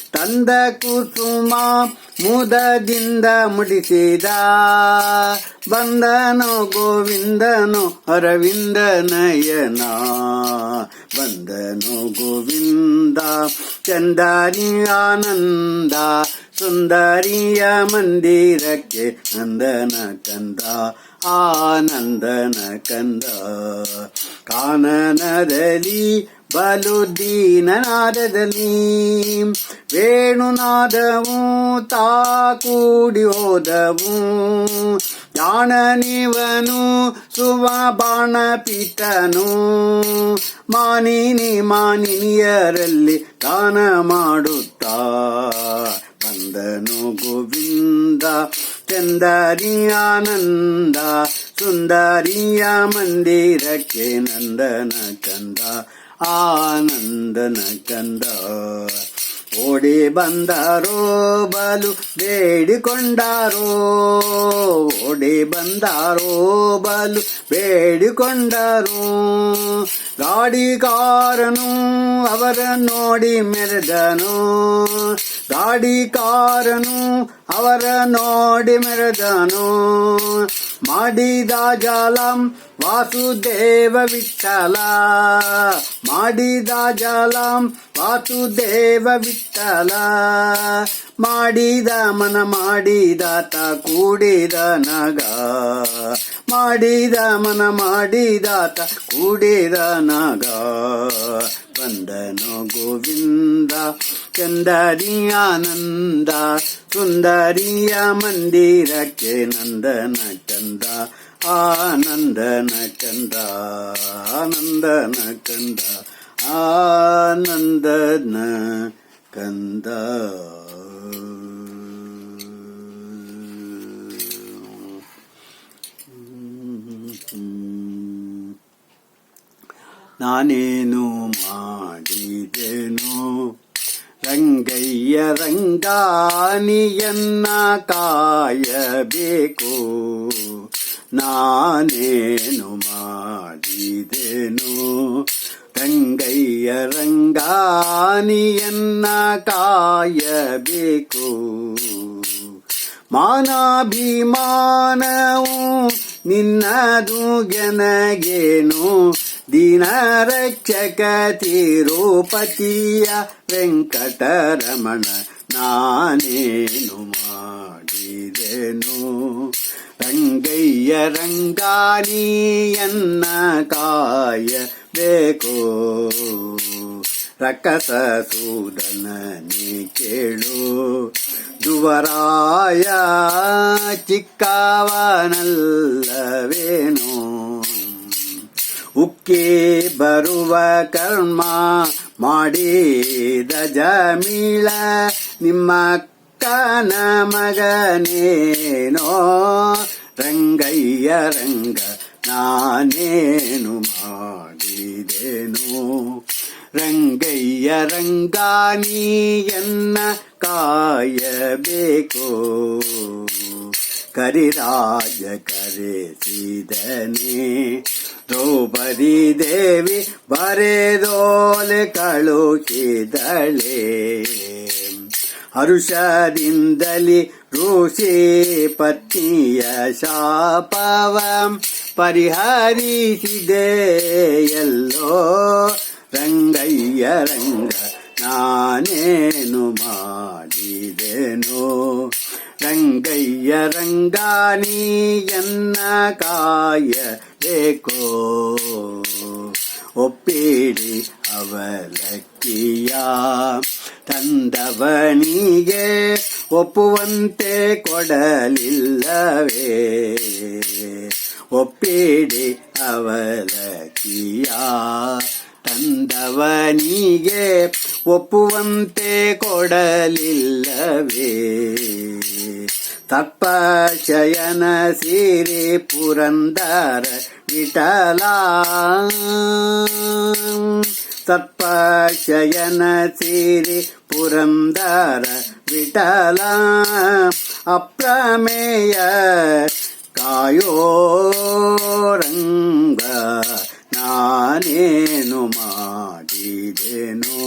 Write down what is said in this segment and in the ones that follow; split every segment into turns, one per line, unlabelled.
ತಂದ ಕುಸುಮ ಮುದದಿಂದ ಮುಡಿಸಿದ ಬಂದನೋ ಗೋವಿಂದನು ಅರವಿಂದ ನಯನ ಬಂದನೋ ಗೋವಿಂದ ಚಂದಾರಿ ಆನಂದ ಸುಂದರಿಯ ಮಂದಿರಕ್ಕೆ ನಂದನ ಕಂದ ಆನಂದನ ಕಂದ ಕಾನನದಲ್ಲಿ ಬಲು ದೀನನಾದದಲ್ಲಿ ವೇಣುನಾದವು ತಾ ಕೂಡಿ ಹೋದವು ಜಾಣನಿವನು ಸುವಬಾಣ ಪಿತನು ಮಾನಿನಿಯರಲ್ಲಿ ಗಾನ ಮಾಡುತ್ತಾ ಬಂದನು ಗೋವಿಂದ ಚಂದರಿಯ ಆನಂದ ಸುಂದರಿಯ ಮಂದಿರಕ್ಕೆ ನಂದನ ಕಂದ ಆನಂದನ ಕಂದ ಓಡಿ ಬಂದಾರೋ ಬಲು ಬೇಡಿಕೊಂಡಾರೋ ಓಡಿ ಬಂದಾರೋ ಬಲು ಬೇಡಿಕೊಂಡಾರೋ ಗಾಡಿಕಾರನು ಅವರ ನೋಡಿ ಮೆರೆದನು ಗಾಡಿಕಾರನು ಅವರ ನೋಡಿ ಮೆರೆದನು ಮಾಡಿದ ಜಾಲಂ ವಾಸುದೇವ ವಿಠಲ ಮಾಡಿದ ಜಾಲಂ ವಾಸುದೇವ ವಿಠಲ ಮಾಡಿದ ಮನ ಮಾಡಿದಾತ ಕೂಡಿದ ನಗ ಮಾಡಿದ ಮನ ಮಾಡಿದಾತ ಕೂಡಿದ ನಗ ಬಂದನು ಗೋವಿಂದ ಚಂದರಿ ಆನಂದ ಸುಂದರಿಯ ಮಂದಿರಕ್ಕೆ ನಂದನ ಕಂದ ಆನಂದನ ಕಂದ ಆನಂದನ ಕಂದ ಆನಂದನ ಕಂದ. ನಾನೇನು ಮಾಡಿದೆನು ರಂಗಯ್ಯ ರಂಗಾನಿಯನ್ನ ಕಾಯಬೇಕು ನಾನೇನು ಮಾಡಿದೆನು ರಂಗಯ್ಯ ರಂಗಾನಿಯನ್ನ ಕಾಯಬೇಕು ಮಾನಾಭಿಮಾನವು ನಿನ್ನದು ಗೆನಗೇನು ದೀನರಕ್ಷಕ ತಿರುಪತಿಯ ವೆಂಕಟರಮಣ ನಾನೇನು ಮಾಡಿದೆನು ರಂಗಯ್ಯ ರಂಗಾನಿಯನ್ನ ಕಾಯಬೇಕು ರಕ್ಕಸ ಸೂದನನಿ ಕೇಳು ಧ್ರುವರಾಯ ಚಿಕ್ಕವನಲ್ಲವೇನೋ ಉಕ್ಕಿ ಬರುವ ಕರ್ಮ ಮಾಡಿದ ಜಮೀಳ ನಿಮ್ಮ ಅಕ್ಕನ ಮಗನೇನೋ ರಂಗಯ್ಯ ರಂಗ ನಾನೇನು ಮಾಡಿದೆನು ರಂಗಯ್ಯ ರಂಗಾನಿಯನ್ನ ಕಾಯಬೇಕು ಕರಿರಾಜ ಕರೆಸಿದನೆ ದ್ರೌಪದಿ ದೇವಿ ಬರೆದೋಲೆ ಕಳುಹಿದಳೆ ಹರುಷದಿಂದಲಿ ಋಷಿ ಪತ್ನಿಯ ಶಾಪವ ಪರಿಹರಿಸಿದೆ ಎಲ್ಲೋ ರಂಗಯ್ಯ ರಂಗ ನಾನೇನು ಮಾಡಿದೆನು ರಂಗಯ್ಯ ರಂಗಾನಿಯನ್ನ ಕಾಯಬೇಕೋ ಒಪ್ಪಿಡಿ ಅವಲಕ್ಕಿಯ ತಂದವನಿಗೆ ಒಪ್ಪುವಂತೆ ಕೊಡಲಿಲ್ಲವೇ ಒಪ್ಪಿಡಿ ಅವಲಕ್ಕಿಯ ತಂದವನಿಗೆ ಒಪ್ಪುವಂತೆ ಕೊಡಲಿಲ್ಲವೇ ತಪ್ಪಶಯನ ಸಿರಿ ಪುರಂದರ ವಿಠಲ ತಪ್ಪಶಯನ ಸಿರಿ ಪುರಂದರ ವಿಠಲ ಅಪ್ರಮೇಯ ಕಾಯೋ ರಂಗ ನಾನೇನು ಮಾಡಿದೆನು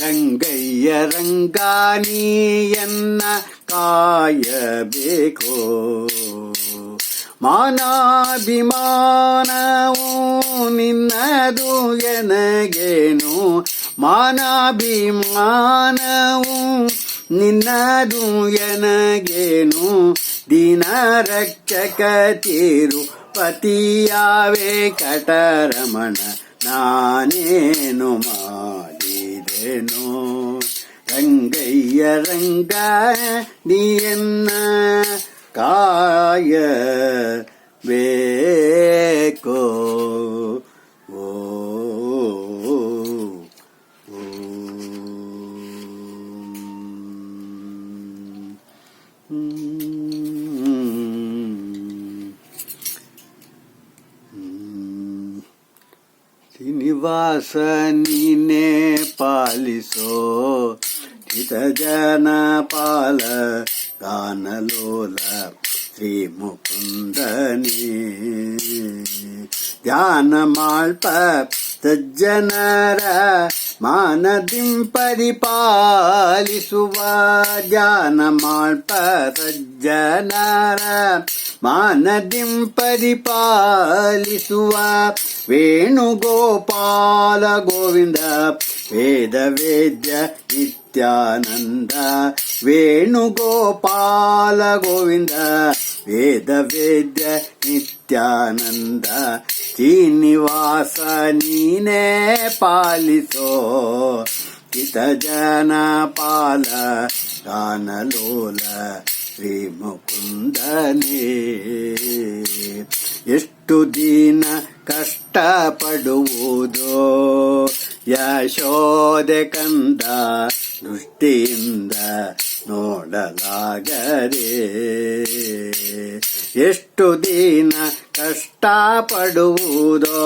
ರಂಗಯ್ಯ ರಂಗಾನಿಯನ್ನ ಕಾಯಬೇಕು. ಮಾನಾಭಿಮಾನವು ನಿನ್ನದು ಎನಗೇನು, ಮಾನಾಭಿಮಾನವು ನಿನ್ನದು ಎನಗೇನು. ದೀನ ರಕ್ಷಕ ತಿರುಪತಿಯಾವೆ ಕಟರಮಣ ನಾನೇನು ಮಾಡಿದೆನೋ. ರಂಗಯ್ಯ ರಂಗ ನೀಯನ್ನ ಕಾಯಬೇಕೋ. ಓ ಶ್ರೀನಿವಾಸ ನೀನೇ ಪಾಲಿಸೋ, ಹಿತ ಜನ ಪಾಲ ಗಾನಲೋಲ ಶ್ರೀ ಮುಕುಂದನೇ. ಧ್ಯಾನ ಮಾಳ್ಪ ಸಜ್ಜನರ ಮಾನದಿಂ ಪರಿಪಾಲಿಸುವ, ಧ್ಯಾನ ಮಾಳ್ಪ ಸಜ್ಜನರ ಮಾನದಿಂ ಪರಿಪಾಲಿಸುವ. ವೇಣುಗೋಪಾಲ ಗೋವಿಂದ ವೇದ ವೇದ್ಯ ನಿತ್ಯಾನಂದ, ವೇಣುಗೋಪಾಲ ಗೋವಿಂದ ವೇದ ವೇದ್ಯ ನಿತ್ಯಾನಂದ. ಶ್ರೀನಿವಾಸ ನೀನೇ ಪಾಲಿಸೋ, ಹಿತ ಜನ ಪಾಲ ಗಾನಲೋಲ ಶ್ರೀ ಮುಕುಂದನೇ. ಎಷ್ಟು ದಿನ ಕಷ್ಟಪಡುವುದೋ ಯಶೋದೆ ಕಂದ, ದೃಷ್ಟಿಯಿಂದ ನೋಡಲಾಗದೆ. ಎಷ್ಟು ದಿನ ಕಷ್ಟಪಡುವುದೋ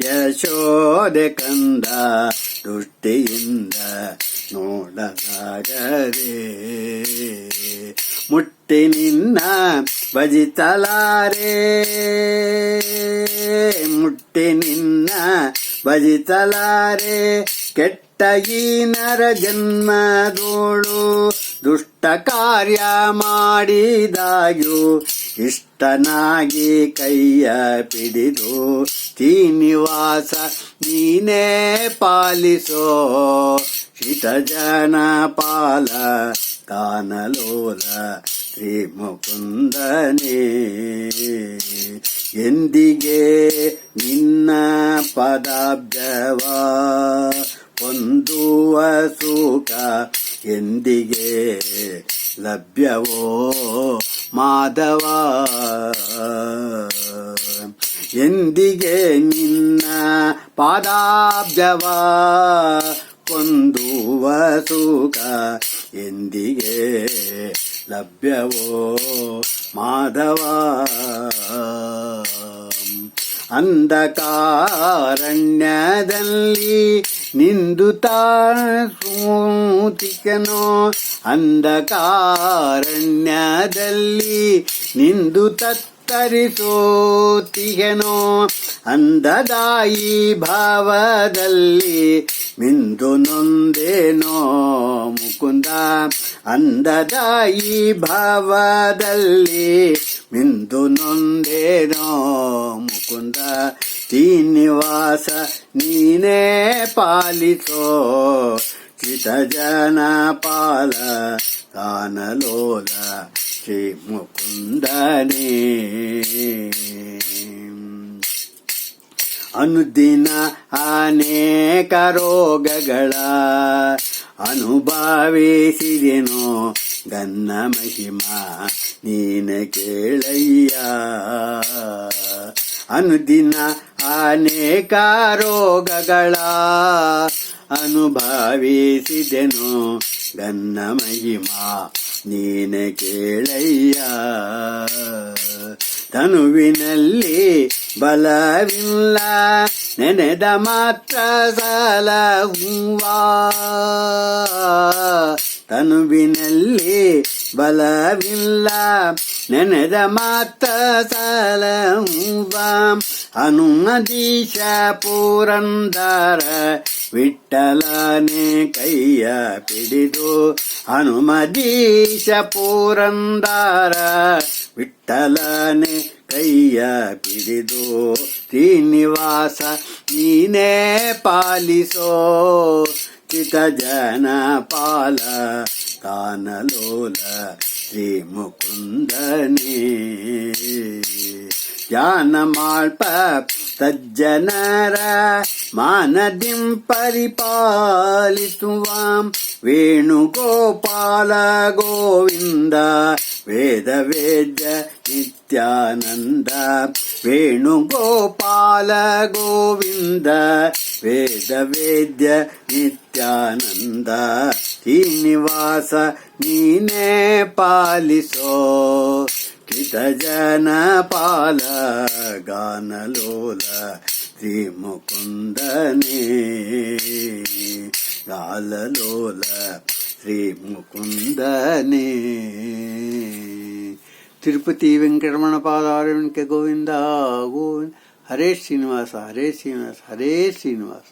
ಯಶೋದೆ ಕಂದ, ದೃಷ್ಟಿಯಿಂದ ನೋಡಲಾಗದೆ. ಮುಟ್ಟಿ ನಿನ್ನ ಭಜಿತಲಾರೆ, ಮುಟ್ಟಿ ನಿನ್ನ ಭಜಿತಲಾರೆ. ಕೆಟ್ಟ ಈ ನರ ಜನ್ಮದೋಳು ದುಷ್ಟ ಕಾರ್ಯ ಮಾಡಿದಾಗ್ಯೂ ಇಷ್ಟನಾಗಿ ಕೈಯ ಪಿಡಿದು. ಶ್ರೀನಿವಾಸ ನೀನೇ ಪಾಲಿಸೋ, ಹಿತ ಜನ ಪಾಲ ಗಾನಲೋಲ ಶ್ರೀ ಮುಕುಂದನೇ. ಎಂದಿಗೆ ನಿನ್ನ ಪದಾಬ್ಜವ ಹೊಂದುವ ಸುಖ ಎಂದಿಗೆ ಲಭ್ಯವೋ ಮಾಧವ. ಎಂದಿಗೆ ನಿನ್ನ ಪಾದಾಬ್ಜವ ಹೊಂದುವ ಸುಖ ಎಂದಿಗೆ ಲಭ್ಯವೋ ಮಾಧವ. ಅಂಧಕಾರಣ್ಯದಲ್ಲಿ ನಿಂದುತ್ತಾ ಸೂತಿಕನೋ, ಅಂಧಕಾರಣ್ಯದಲ್ಲಿ ನಿಂದು ತತ್ತರಿಸೋತಿಗೆನೋ. ಅಂಧದಾಯಿ ಭಾವದಲ್ಲಿ ಮಿಂದು ನೊಂದೇನೋ ಮುಕುಂದ, ಅಂಧದಾಯಿ ಭಾವದಲ್ಲಿ ಮಿಂದು ನೊಂದೇನೋ ಮುಕುಂದ. ಶ್ರೀನಿವಾಸ ನೀನೇ ಪಾಲಿಸೋ, ಹಿತ ಜನ ಪಾಲ ಗಾನಲೋಲ ಶ್ರೀ ಮುಕುಂದನೇ. ಅನುದಿನ ಅನೇಕ ರೋಗಗಳ ಅನುಭವಿಸಿದೆನೋ, ಗನ್ನ ಮಹಿಮಾ ನೀನ ಕೇಳಯ್ಯ. ಅನುದಿನ ಅನೇಕ ರೋಗಗಳ ಅನುಭವಿಸಿದೆನೋ, ಗನ್ನ ಮಹಿಮಾ ನೀನ ಕೇಳಯ್ಯ. ತನುವಿನಲ್ಲಿ ಬಲವಿಲ್ಲ ನೆನೆದ ಮಾತ್ರ ಸಲಹುವ, ತನುವಿನಲ್ಲಿ ಬಲವಿಲ್ಲ ನೆನೆದ ಮಾತ್ರ ಸಲಹುವ ಹನುಮದೀಶ ಪುರಂದರ ವಿಠಲನೆ ಕೈಯ ಪಿಡಿದು ಹನುಮದೀಶ ಪುರಂದರ ವಿಠಲನೆ ಕೈಯ ಪಿಡಿದು ಶ್ರೀನಿವಾಸ ನೀನೇ ಪಾಲಿಸೋ ಚಿತ ಜನ ಪಾಲ ತಾನಲೋಲ ಶ್ರೀ ಮುಕುಂದನೇ ಧ್ಯಾನ ಮಾಳ್ಪ ಸಜ್ಜನರ ಮಾನದಿಂ ಪರಿಪಾಲಿಸುವಾಂ ವೇಣುಗೋಪಾಲ ಗೋವಿಂದ ವೇದ ವೇದ್ಯ ನಿತ್ಯಾನಂದ ವೇಣುಗೋಪಾಲ ಗೋವಿಂದ ವೇದ ವೇದ್ಯ ನಿತ್ಯಾನಂದ ಶ್ರೀನಿವಾಸ ನೀನೇ ಪಾಲಿಸೋ ಕಿತ ಜನ ಪಾಲ ಗಾನಲೋಲ ಶ್ರೀ ಮುಕುಂದನೇ ಗಾಲಲೋಲ ಶ್ರೀ ಮುಕುಂದನೇ ತಿರುಪತಿ ವೆಂಕಟರಮಣ ಪಾದಾರವಿಂದ ಗೋವಿಂದ ಗೋವಿಂದ ಹರೇ ಶ್ರೀನಿವಾಸ ಹರೇ ಶ್ರೀನಿವಾಸ ಹರೇ ಶ್ರೀನಿವಾಸ.